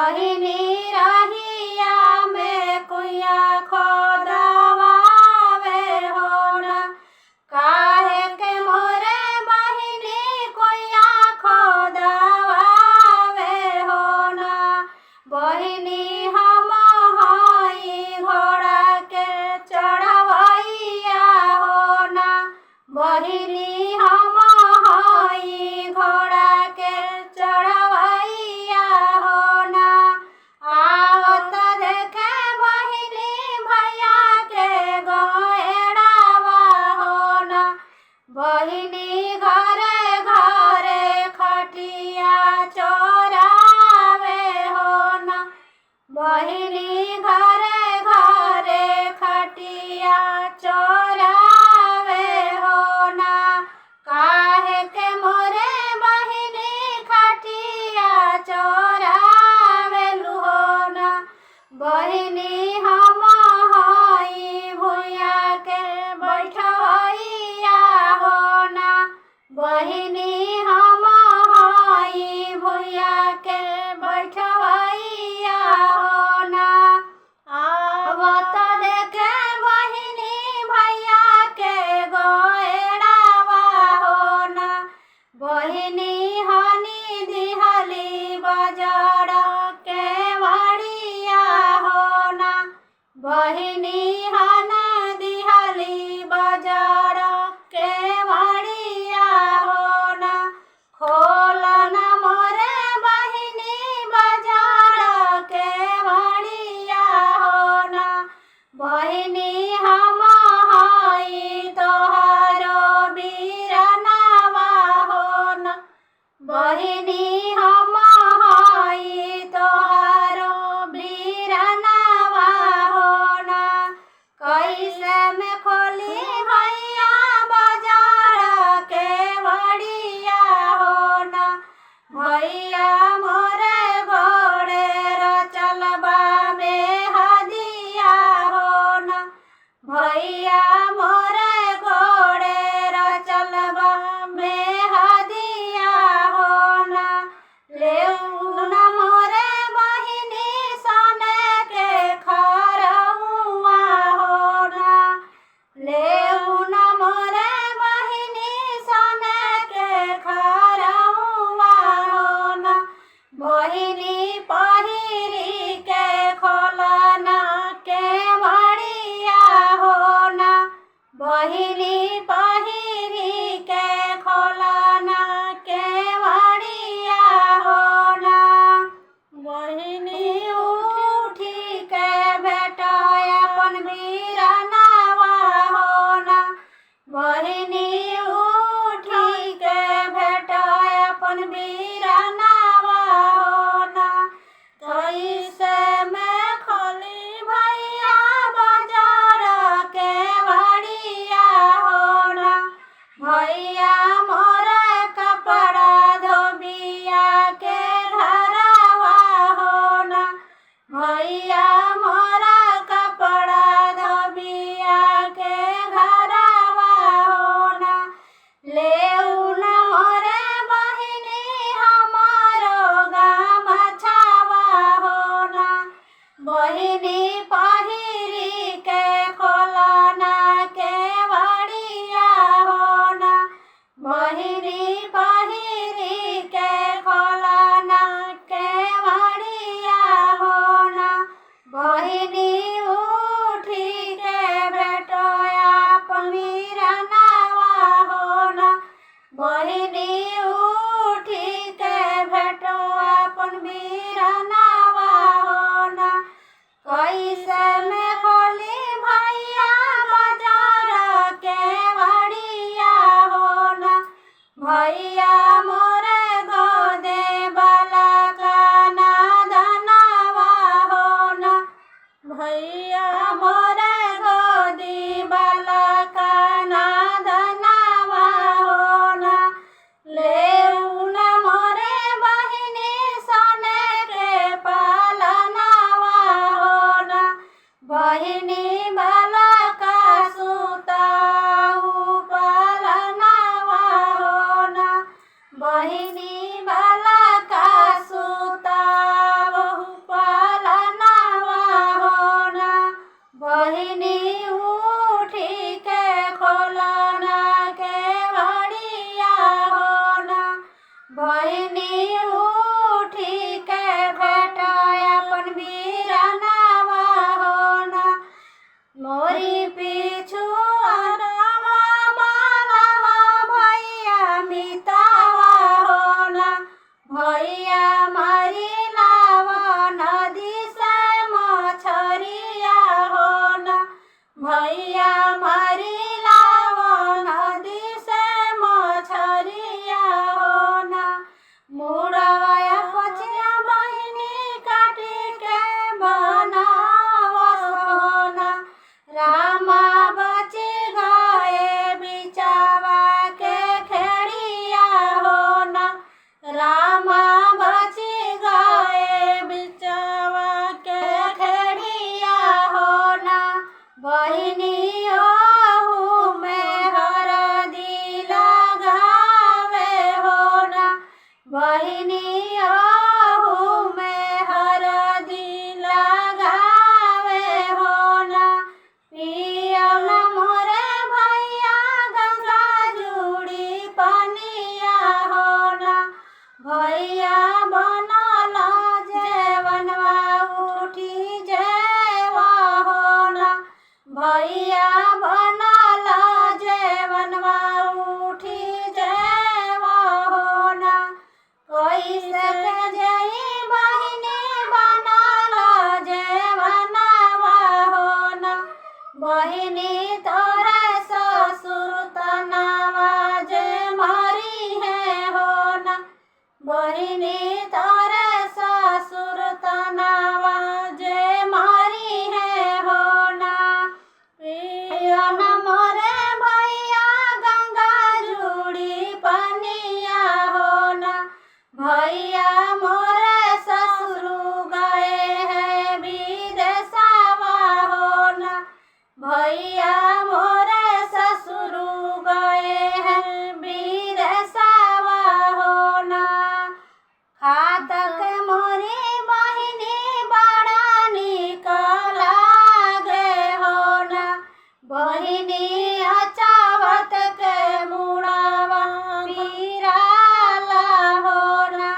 बहिनी रहिया में कुइया खोदवावे हो ना। काहे के मोरे बहिनी कुइया खोदवावे हो ना। बहिनी हम हई घोड़ा के चढ़वैया हो ना। बहिनी हम हई घोड़ा के चढ़वैया हो ना। आवत देखे बहिनी भैया के गएड़ावा हो ना। बहिनी घरे घरे खटिया चोरावे हो ना। बहिनी घरे घरे खटिया चोरावे हो ना। काहे के मोरे बहिनी खटिया चोरावेलु हो ना। बहिनी हम हई भुइया के बैठवैया हो ना। बहिनी हम हई भुइया के बैठवैया हो ना। आवत देखे बहिनी भैया के गएड़ावा हो ना। बहिनी हनी दिहली बजड़ के वड़िया हो ना। बहिनी हन दिहली बजड़ के वड़िया हो ना। खोल न मोरे बहिनी बजड़ के वड़िया हो ना। बहिनी हम हई तोहरो बीरनावा हो ना। बहिनी हम हई तोहरो बीरनावा हो ना। कैसे में खोली भैया बाजार के वड़िया हो ना। भैया मोरे घोड़े चलबा में हदिया हो ना। भैया मोरे घोड़े चलबा में हदिया हो ना। लेऊ न मोरे बहिनी सोने के खरहुआ हो ना। लेऊ न मोरे बहिनी सोने के खरहुआ हो ना। बहिनी पहिरी के खोलना के वड़िया हो ना। बहिनी पहिरी के खोलना के वड़िया हो ना। बहिनी उठी के बेटा अपन बीरनावा हो ना। बहिनी उठी के बेटा अपन बीरनावा हो ना। कैसे में खोली भैया बाजार के वड़िया हो ना। भैया मोरे कपड़ा धोबिया के घरवा हो ना। भैया मोरा कपड़ा धोबिया के घरवा हो ना। लेऊ न मोरे बहिनी हमारो गमछावा हो ना। बहिनी पहिरी के खोलना के वड़िया हो ना। बहिनी पहिरी के खोलना के वड़िया हो ना। बहिनी उठी के बेटो अपन बीरनावा हो ना। बहिनी उठी के बेटो अपन बीरनावा हो ना। कैसे में खोली भैया बाजार के वड़िया हो ना। भैया मोरे गोदे बाला का नादनावा हो ना। भैया मोरे गोदी बाला का नादनावा हो ना। लेऊ न मोरे बहिनी सोने के पालनावा हो ना। बहिनी बाला का सुताऊ पालनावा हो ना। बहिनी बाला का सुताऊ बहिनी उठी के भेटा अपन वीरनावा हो ना मोरी पीछू अरवा मानवा भैया मितावा हो ना भैया मारी लावा नदी से मछरिया हो ना भैया मारी लावा नदी से मछरिया हो ना मुड़वा पचिया बहिनी काटी के बनावस हो ना रामा बची गए बिचावा के खेड़िया हो ना रामा बची गए बिचावा के खेड़िया हो ना बहिनी ओहू में हरदी लगावे हो ना बहिनी ओहू में हरदी लगावे हो ना पियम मोरे भैया गंगा जुड़ी पनिया हो ना भैया बनल जेवनवा उठी जेवा हो ना भैया बनल जेवनवा उठी जेवा हो ना कैसे के जई बहिनी बनल जेवनवा हो ना बहिनी तोरे ससुर तनावा जे मरी है हो ना बहिनी तोरे ससुर तनावा जे मरी है हो ना पियो न मोरे भैया गंगा जुड़ी पनिया हो ना भैया मोरे ससुर गए हैं विदेशवा हो ना भैया मोरे ससुर गए हैं विदेशवा हो ना खातक मोरी बहिनी बड़ा निक लागे हो ना बहिनी अचावत के मुड़ावा पीराला हो ना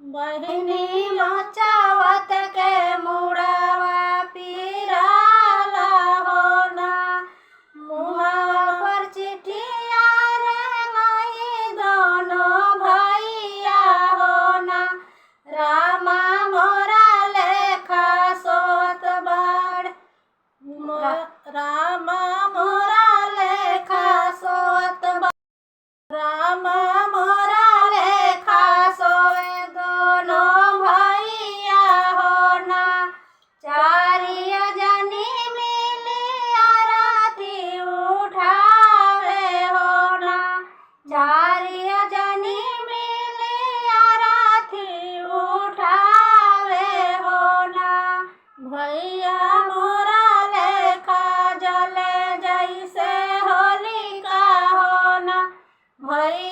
बहिनी अचावत के मुड़ावा पीराला हो ना मुहा पर चिट्ठिया रे गई दोनों भैया हो ना रामा मोरा लेखा सोत बाड़ रामा मोरा लेखा सोत रामा मोरा लेखा सोए दोनों भैया हो ना चारिया जनी मिली आरती उठावे हो ना चारिया जनी मिली आरती उठावे हो ना भैया मोरा लेखा जले जैसे होलिका हो ना भैया